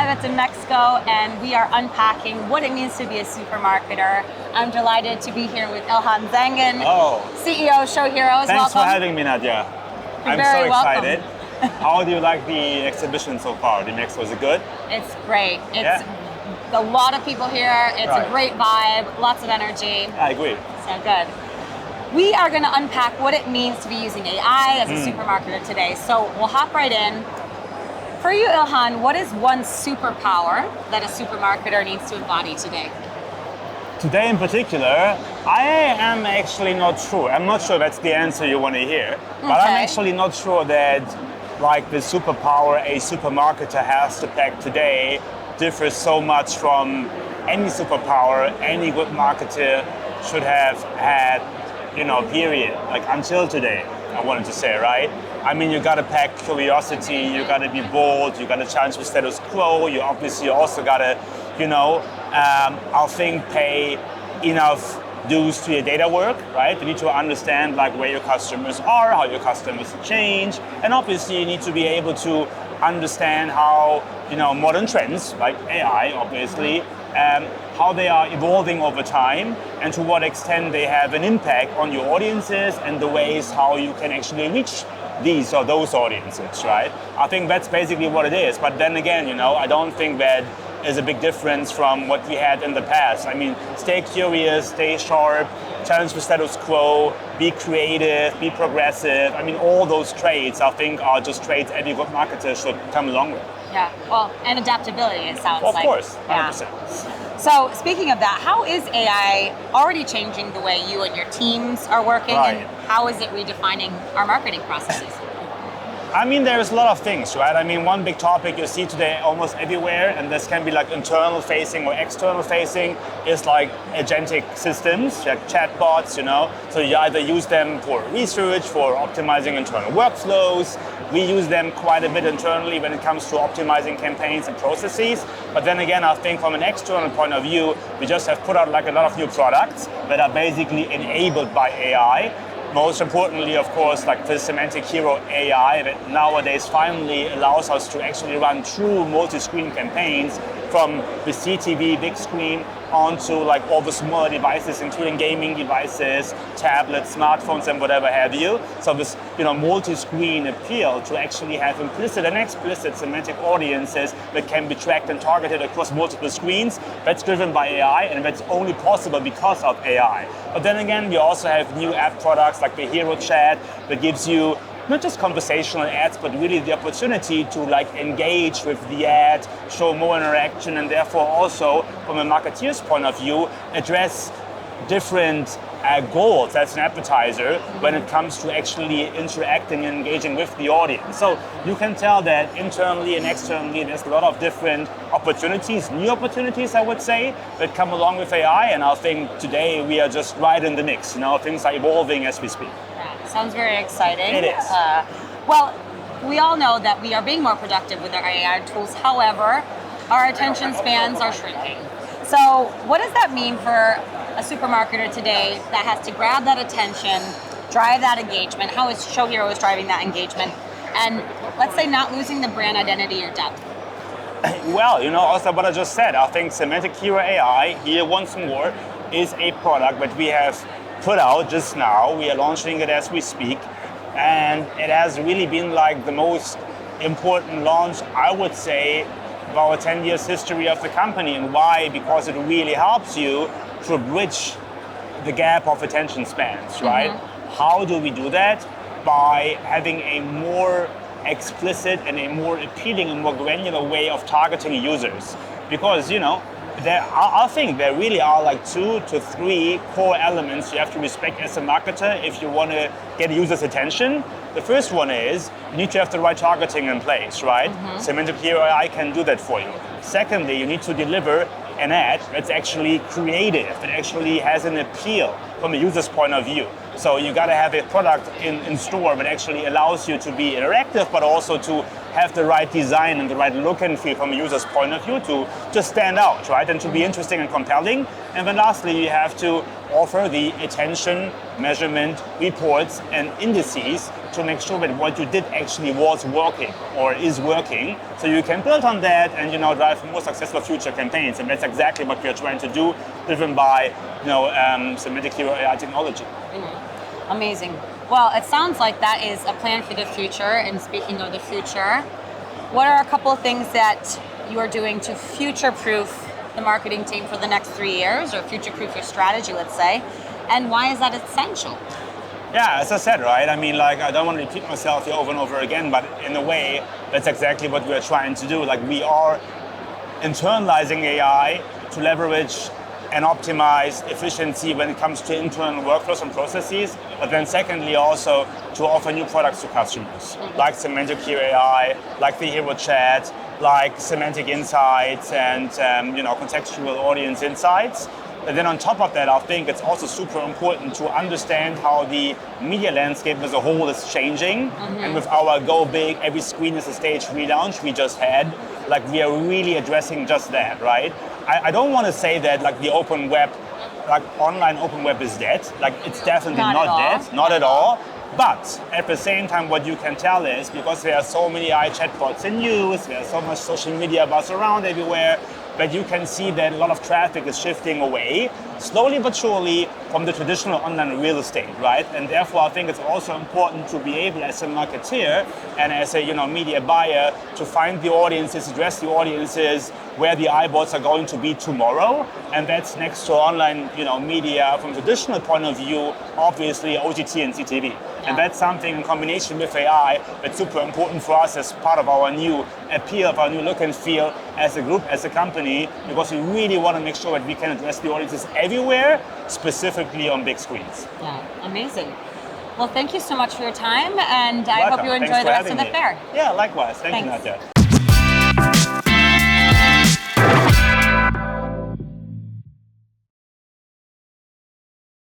live at DMEXCO, and we are unpacking what it means to be a supermarketer. I'm delighted to be here with Ilhan Zengin, CEO of ShowHeroes. Thanks for having me, Nadia. I'm so excited. How do you like the exhibition so far? DMEXCO, is it good? It's great. It's a lot of people here. It's a great vibe, lots of energy. I agree. So good. We are going to unpack what it means to be using AI as a supermarketer today. So we'll hop right in. For you, Ilhan, what is one superpower that a supermarketer needs to embody today? Today in particular, I am actually not sure. I'm not sure that's the answer you want to hear. But I'm actually not sure that like the superpower a supermarketer has to pack today differs so much from any superpower any good marketer should have had, period, like until today, I wanted to say, right? I mean, you gotta pack curiosity, you gotta be bold, you gotta challenge the status quo, you obviously also gotta, I think pay enough dues to your data work, right? You need to understand like where your customers are, how your customers change, and obviously you need to be able to understand how, modern trends like AI, obviously, how they are evolving over time and to what extent they have an impact on your audiences and the ways how you can actually reach these or those audiences, right? I think that's basically what it is. But then again, I don't think that is a big difference from what we had in the past. I mean, stay curious, stay sharp, challenge the status quo, be creative, be progressive. I mean, all those traits, I think, are just traits every good marketer should come along with. Yeah, well, and adaptability, it sounds like. Of course, 100%. Yeah. So speaking of that, how is AI already changing the way you and your teams are working, and how is it redefining our marketing processes? I mean, there's a lot of things, right? I mean, one big topic you see today almost everywhere, and this can be like internal facing or external facing, is like agentic systems, like chatbots, So you either use them for research, for optimizing internal workflows. We use them quite a bit internally when it comes to optimizing campaigns and processes. But then again, I think from an external point of view, we just have put out like a lot of new products that are basically enabled by AI. Most importantly, of course, like the Semantic Hero AI that nowadays finally allows us to actually run true multi-screen campaigns from the CTV big screen onto like all the smaller devices, including gaming devices, tablets, smartphones, and whatever have you. So this, multi-screen appeal to actually have implicit and explicit semantic audiences that can be tracked and targeted across multiple screens. That's driven by AI, and that's only possible because of AI. But then again, we also have new app products like the Hero Chat that gives you not just conversational ads, but really the opportunity to like engage with the ad, show more interaction, and therefore also, from a marketeer's point of view, address different goals as an advertiser when it comes to actually interacting and engaging with the audience. So you can tell that internally and externally there's a lot of different opportunities, new opportunities I would say, that come along with AI, and I think today we are just right in the mix. Things are evolving as we speak. Sounds very exciting. It is. Well, we all know that we are being more productive with our AI tools. However, our attention spans are shrinking. So what does that mean for a supermarketer today that has to grab that attention, drive that engagement? How is ShowHeroes driving that engagement? And let's say not losing the brand identity or depth. Well, also what I just said, I think Semantic Hero AI, here once more, is a product that we have put out just now. We are launching it as we speak, and it has really been like the most important launch, I would say, of our 10 years history of the company. And why? Because it really helps you to bridge the gap of attention spans, right? How do we do that? By having a more explicit and a more appealing and more granular way of targeting users. Because, I think there really are like 2 to 3 core elements you have to respect as a marketer if you want to get users' attention. The first one is you need to have the right targeting in place, right? Semantic Hero AI can do that for you. Secondly, you need to deliver an ad that's actually creative, that actually has an appeal from a user's point of view. So you got to have a product in store that actually allows you to be interactive, but also to have the right design and the right look and feel from a user's point of view to just stand out, right? And to be interesting and compelling. And then lastly, you have to offer the attention, measurement, reports, and indices to make sure that what you did actually was working or is working. So you can build on that and drive more successful future campaigns. And that's exactly what we are trying to do, driven by Semantic Hero AI technology. Amazing. Well, it sounds like that is a plan for the future. And speaking of the future, what are a couple of things that you are doing to future-proof the marketing team for the next 3 years, or future-proof your strategy, let's say, and why is that essential? Yeah, as I said, right? I mean, like, I don't want to repeat myself here over and over again, but in a way, that's exactly what we're trying to do. Like, we are internalizing AI to leverage and optimize efficiency when it comes to internal workflows and processes, but then secondly also to offer new products to customers, like Semantic Hero AI, like the Hero Chat, like Semantic Insights and contextual audience insights. And then on top of that, I think it's also super important to understand how the media landscape as a whole is changing. And with our Go Big, Every Screen is a Stage relaunch we just had, like we are really addressing just that, right? I don't want to say that like the open web, like online open web is dead. Like it's definitely not dead, not at all. But at the same time, what you can tell is because there are so many AI chatbots in use, there's so much social media buzz around everywhere, that you can see that a lot of traffic is shifting away, slowly but surely, from the traditional online real estate, right? And therefore, I think it's also important to be able, as a marketeer and as a media buyer, to find the audiences, address the audiences where the iBots are going to be tomorrow, and that's next to online, media from a traditional point of view, obviously OTT and CTV. And that's something in combination with AI that's super important for us as part of our new appeal, of our new look and feel as a group, as a company, because we really want to make sure that we can address the audiences everywhere, specifically on big screens. Yeah, amazing. Well, thank you so much for your time, and I hope you enjoy the rest of the fair. Yeah, likewise. Thank you, Nadja.